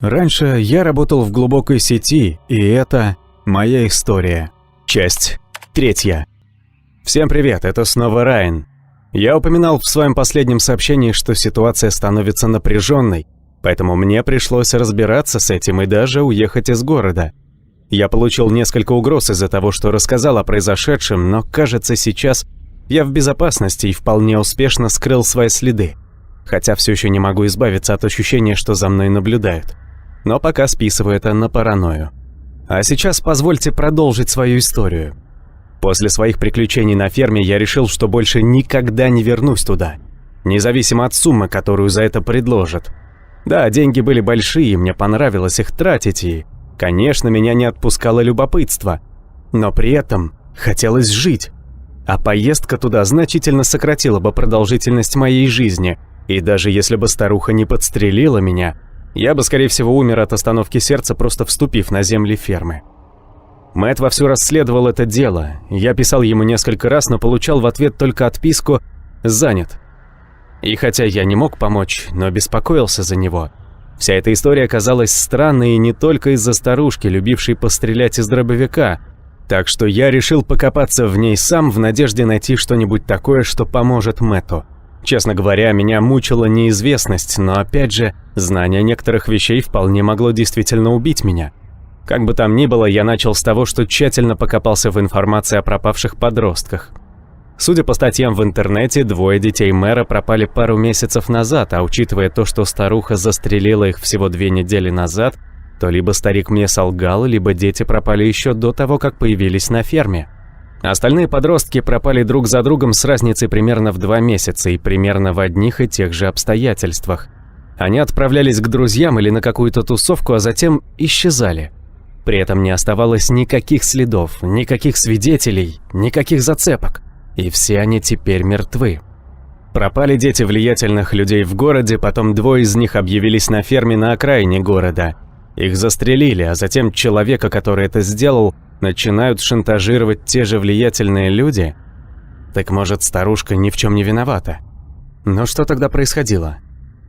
Раньше я работал в глубокой сети, и это моя история. Часть 3. Всем привет, это снова Райан. Я упоминал в своем последнем сообщении, что ситуация становится напряженной, поэтому мне пришлось разбираться с этим и даже уехать из города. Я получил несколько угроз из-за того, что рассказал о произошедшем, но, кажется, сейчас я в безопасности и вполне успешно скрыл свои следы. Хотя все еще не могу избавиться от ощущения, что за мной наблюдают. Но пока списываю это на паранойю. А сейчас позвольте продолжить свою историю. После своих приключений на ферме я решил, что больше никогда не вернусь туда, независимо от суммы, которую за это предложат. Да, деньги были большие, мне понравилось их тратить, и, конечно, меня не отпускало любопытство. Но при этом хотелось жить. А поездка туда значительно сократила бы продолжительность моей жизни, и даже если бы старуха не подстрелила меня, я бы, скорее всего, умер от остановки сердца, просто вступив на земли фермы. Мэтт вовсю расследовал это дело. Я писал ему несколько раз, но получал в ответ только отписку «занят». И хотя я не мог помочь, но беспокоился за него. Вся эта история оказалась странной и не только из-за старушки, любившей пострелять из дробовика. Так что я решил покопаться в ней сам в надежде найти что-нибудь такое, что поможет Мэтту. Честно говоря, меня мучила неизвестность, но опять же, знание некоторых вещей вполне могло действительно убить меня. Как бы там ни было, я начал с того, что тщательно покопался в информации о пропавших подростках. Судя по статьям в интернете, 2 детей мэра пропали пару месяцев назад, а учитывая то, что старуха застрелила их всего 2 недели назад, то либо старик мне солгал, либо дети пропали еще до того, как появились на ферме. Остальные подростки пропали друг за другом с разницей примерно в 2 месяца и примерно в одних и тех же обстоятельствах. Они отправлялись к друзьям или на какую-то тусовку, а затем исчезали. При этом не оставалось никаких следов, никаких свидетелей, никаких зацепок. И все они теперь мертвы. Пропали дети влиятельных людей в городе, потом 2 из них объявились на ферме на окраине города. Их застрелили, а затем человека, который это сделал, начинают шантажировать те же влиятельные люди? Так может, старушка ни в чем не виновата? Но что тогда происходило?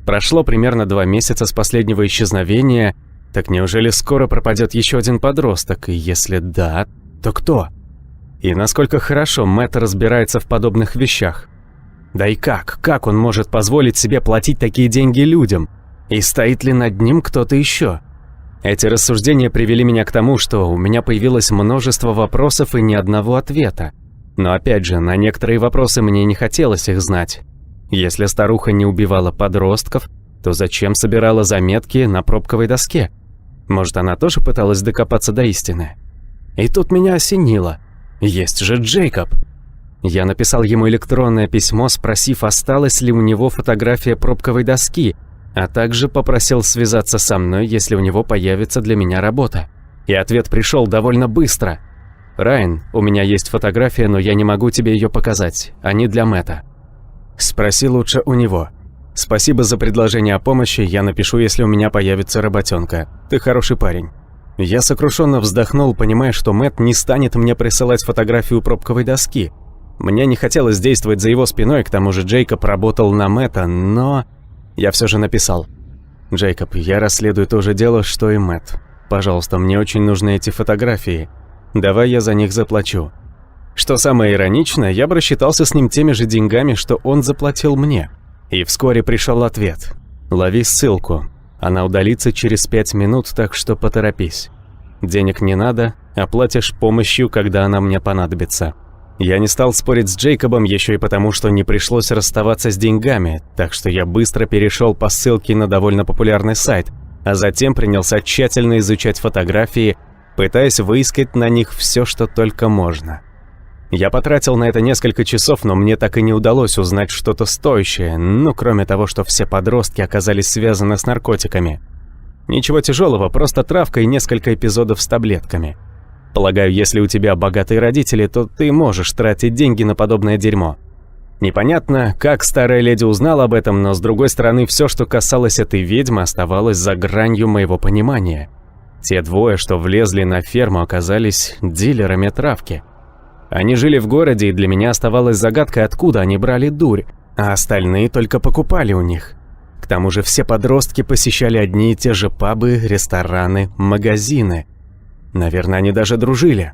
Прошло примерно 2 месяца с последнего исчезновения, так неужели скоро пропадет еще один подросток? И если да, то кто? И насколько хорошо Мэтт разбирается в подобных вещах? Да и как он может позволить себе платить такие деньги людям? И стоит ли над ним кто-то еще? Эти рассуждения привели меня к тому, что у меня появилось множество вопросов и ни одного ответа. Но опять же, на некоторые вопросы мне не хотелось их знать. Если старуха не убивала подростков, то зачем собирала заметки на пробковой доске? Может, она тоже пыталась докопаться до истины? И тут меня осенило. Есть же Джейкоб. Я написал ему электронное письмо, спросив, осталась ли у него фотография пробковой доски, а также попросил связаться со мной, если у него появится для меня работа. И ответ пришел довольно быстро. «Райан, у меня есть фотография, но я не могу тебе ее показать. Они для Мэтта». Спроси лучше у него. Спасибо за предложение о помощи, я напишу, если у меня появится работенка. Ты хороший парень. Я сокрушенно вздохнул, понимая, что Мэтт не станет мне присылать фотографию пробковой доски. Мне не хотелось действовать за его спиной, к тому же Джейкоб работал на Мэтта, но... Я все же написал. «Джейкоб, я расследую то же дело, что и Мэтт. Пожалуйста, мне очень нужны эти фотографии. Давай я за них заплачу». Что самое ироничное, я бы рассчитался с ним теми же деньгами, что он заплатил мне. И вскоре пришел ответ. «Лови ссылку. Она удалится через 5 минут, так что поторопись. Денег не надо, оплатишь помощью, когда она мне понадобится». Я не стал спорить с Джейкобом еще и потому, что не пришлось расставаться с деньгами, так что я быстро перешел по ссылке на довольно популярный сайт, а затем принялся тщательно изучать фотографии, пытаясь выискать на них все, что только можно. Я потратил на это несколько часов, но мне так и не удалось узнать что-то стоящее, ну кроме того, что все подростки оказались связаны с наркотиками. Ничего тяжелого, просто травка и несколько эпизодов с таблетками. Полагаю, если у тебя богатые родители, то ты можешь тратить деньги на подобное дерьмо. Непонятно, как старая леди узнала об этом, но с другой стороны, все, что касалось этой ведьмы, оставалось за гранью моего понимания. Те 2, что влезли на ферму, оказались дилерами травки. Они жили в городе, и для меня оставалась загадкой, откуда они брали дурь, а остальные только покупали у них. К тому же все подростки посещали одни и те же пабы, рестораны, магазины. Наверное, они даже дружили.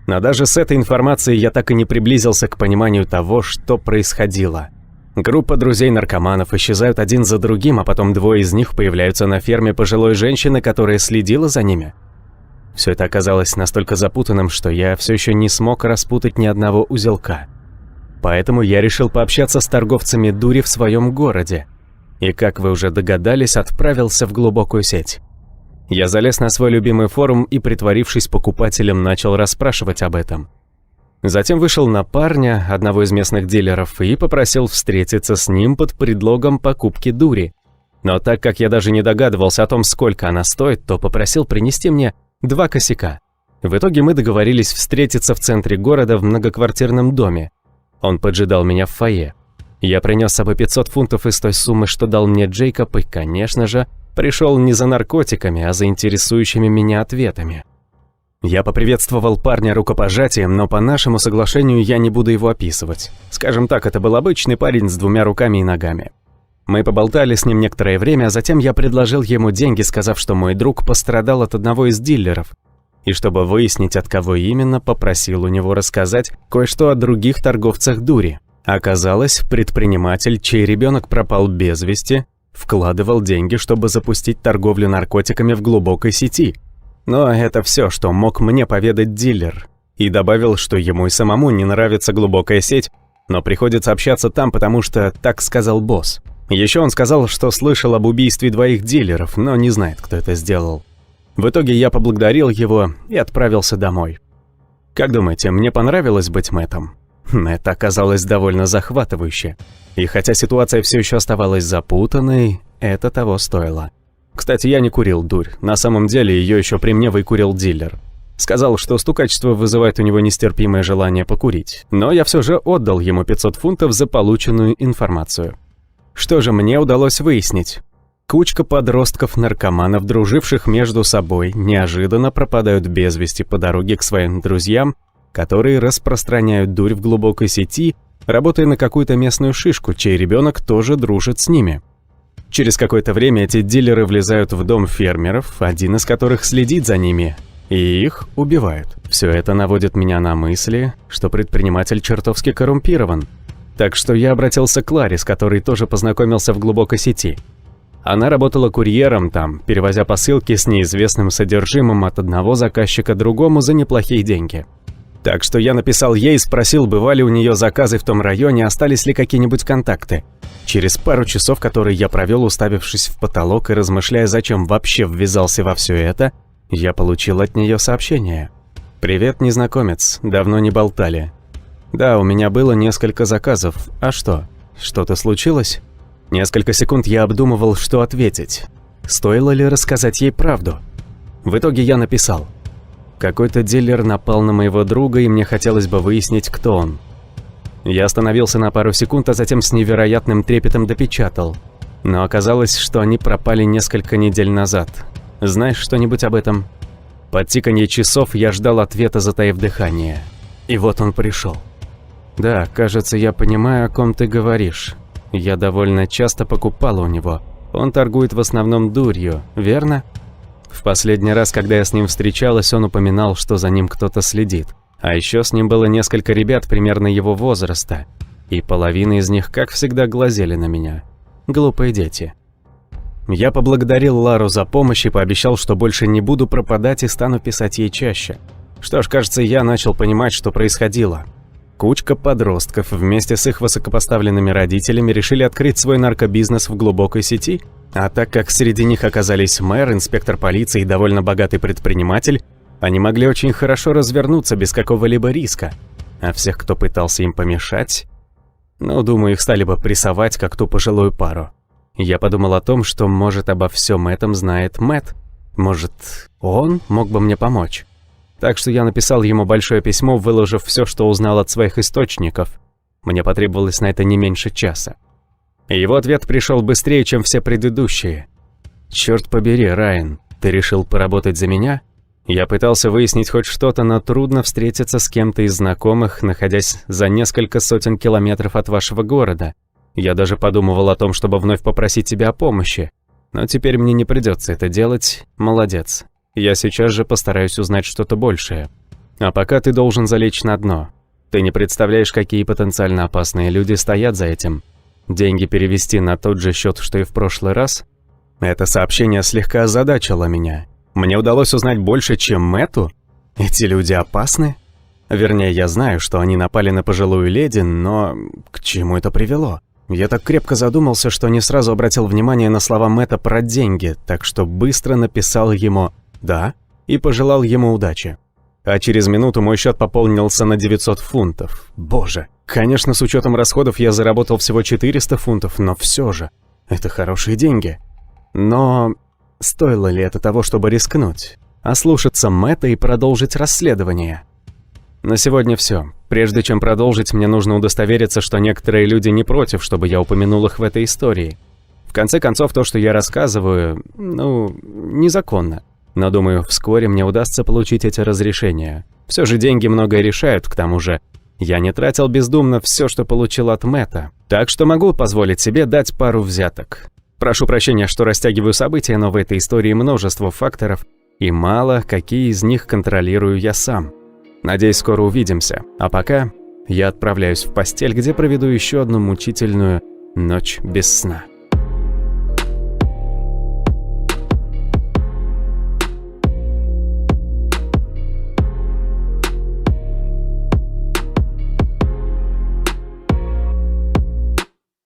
Но даже с этой информацией я так и не приблизился к пониманию того, что происходило. Группа друзей-наркоманов исчезают один за другим, а потом двое из них появляются на ферме пожилой женщины, которая следила за ними. Все это оказалось настолько запутанным, что я все еще не смог распутать ни одного узелка. Поэтому я решил пообщаться с торговцами дури в своем городе. И, как вы уже догадались, отправился в глубокую сеть. Я залез на свой любимый форум и, притворившись покупателем, начал расспрашивать об этом. Затем вышел на парня, одного из местных дилеров, и попросил встретиться с ним под предлогом покупки дури. Но так как я даже не догадывался о том, сколько она стоит, то попросил принести мне 2 косяка. В итоге мы договорились встретиться в центре города в многоквартирном доме. Он поджидал меня в фойе. Я принес с собой 500 фунтов из той суммы, что дал мне Джейкоб, и, конечно же, пришел не за наркотиками, а за интересующими меня ответами. Я поприветствовал парня рукопожатием, но по нашему соглашению я не буду его описывать. Скажем так, это был обычный парень с 2 руками и ногами. Мы поболтали с ним некоторое время, а затем я предложил ему деньги, сказав, что мой друг пострадал от одного из дилеров. И чтобы выяснить, от кого именно, попросил у него рассказать кое-что о других торговцах дури. Оказалось, предприниматель, чей ребенок пропал без вести, вкладывал деньги, чтобы запустить торговлю наркотиками в глубокой сети. Но это все, что мог мне поведать дилер. И добавил, что ему и самому не нравится глубокая сеть, но приходится общаться там, потому что так сказал босс. Еще он сказал, что слышал об убийстве 2 дилеров, но не знает, кто это сделал. В итоге я поблагодарил его и отправился домой. Как думаете, мне понравилось быть Мэттом? Это оказалось довольно захватывающе. И хотя ситуация все еще оставалась запутанной, это того стоило. Кстати, я не курил дурь. На самом деле ее еще при мне выкурил дилер. Сказал, что стукачество вызывает у него нестерпимое желание покурить. Но я все же отдал ему 500 фунтов за полученную информацию. Что же мне удалось выяснить? Кучка подростков-наркоманов, друживших между собой, неожиданно пропадают без вести по дороге к своим друзьям, которые распространяют дурь в глубокой сети, работая на какую-то местную шишку, чей ребенок тоже дружит с ними. Через какое-то время эти дилеры влезают в дом фермеров, один из которых следит за ними, и их убивают. Все это наводит меня на мысли, что предприниматель чертовски коррумпирован. Так что я обратился к Ларе, с которой тоже познакомился в глубокой сети. Она работала курьером там, перевозя посылки с неизвестным содержимым от одного заказчика другому за неплохие деньги. Так что я написал ей и спросил, бывали у нее заказы в том районе, остались ли какие-нибудь контакты. Через пару часов, которые я провел, уставившись в потолок и размышляя, зачем вообще ввязался во все это, я получил от нее сообщение. «Привет, незнакомец, давно не болтали. Да, у меня было несколько заказов. А что? Что-то случилось?» Несколько секунд я обдумывал, что ответить. Стоило ли рассказать ей правду? В итоге я написал: «Какой-то дилер напал на моего друга, и мне хотелось бы выяснить, кто он». Я остановился на пару секунд, а затем с невероятным трепетом допечатал. Но оказалось, что они пропали несколько недель назад. Знаешь что-нибудь об этом? Под тиканье часов я ждал ответа, затаив дыхание. И вот он пришел. «Да, кажется, я понимаю, о ком ты говоришь. Я довольно часто покупал у него. Он торгует в основном дурью, верно? В последний раз, когда я с ним встречалась, он упоминал, что за ним кто-то следит. А еще с ним было несколько ребят примерно его возраста. И половина из них, как всегда, глазели на меня. Глупые дети». Я поблагодарил Лару за помощь и пообещал, что больше не буду пропадать и стану писать ей чаще. Что ж, кажется, я начал понимать, что происходило. Кучка подростков вместе с их высокопоставленными родителями решили открыть свой наркобизнес в глубокой сети, а так как среди них оказались мэр, инспектор полиции и довольно богатый предприниматель, они могли очень хорошо развернуться без какого-либо риска. А всех, кто пытался им помешать, думаю, их стали бы прессовать, как ту пожилую пару. Я подумал о том, что, может, обо всем этом знает Мэтт. Может, он мог бы мне помочь. Так что я написал ему большое письмо, выложив все, что узнал от своих источников. Мне потребовалось на это не меньше часа. И его ответ пришел быстрее, чем все предыдущие. «Черт побери, Райан, ты решил поработать за меня? Я пытался выяснить хоть что-то, но трудно встретиться с кем-то из знакомых, находясь за несколько сотен километров от вашего города. Я даже подумывал о том, чтобы вновь попросить тебя о помощи. Но теперь мне не придется это делать. Молодец. Я сейчас же постараюсь узнать что-то большее. А пока ты должен залечь на дно. Ты не представляешь, какие потенциально опасные люди стоят за этим. Деньги перевести на тот же счет, что и в прошлый раз? Это сообщение слегка озадачило меня. Мне удалось узнать больше, чем Мэтту? Эти люди опасны? Вернее, я знаю, что они напали на пожилую леди, но к чему это привело? Я так крепко задумался, что не сразу обратил внимание на слова Мэтта про деньги, так что быстро написал ему «да» и пожелал ему удачи. А через минуту мой счет пополнился на 900 фунтов. Боже, конечно, с учетом расходов я заработал всего 400 фунтов, но все же, это хорошие деньги. Но стоило ли это того, чтобы рискнуть? Ослушаться Мэтта и продолжить расследование? На сегодня все. Прежде чем продолжить, мне нужно удостовериться, что некоторые люди не против, чтобы я упомянул их в этой истории. В конце концов, то, что я рассказываю, незаконно. Но думаю, вскоре мне удастся получить эти разрешения. Все же деньги многое решают, к тому же я не тратил бездумно все, что получил от Мэтта. Так что могу позволить себе дать пару взяток. Прошу прощения, что растягиваю события, но в этой истории множество факторов, и мало какие из них контролирую я сам. Надеюсь, скоро увидимся. А пока я отправляюсь в постель, где проведу еще одну мучительную ночь без сна.